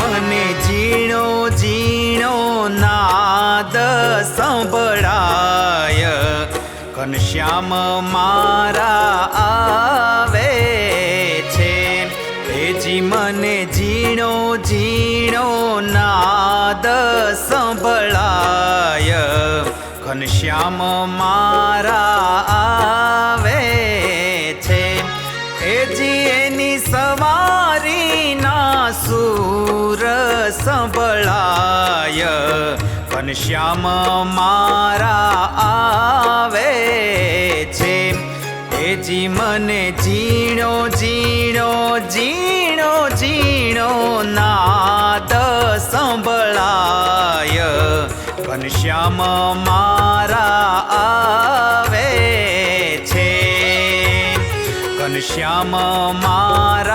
મને ઝીણો ઝીણો નાદ સંભળાય, ઘનશ્યામ મારા આવે છે. હેજી મને ઝીણો ઝીણો નાદ સંભળાય, ઘનશ્યામ મારા આવે છે. હેજી એની સવારીના સૂર સંભળાય, ઘનશ્યામ મારા આવે છે. હેજી મને ઝીણો ઝીણો ઝીણો ઝીણો નાદ સંભળાય, ઘનશ્યામ મારા આવે છે. ઘનશ્યામ મારા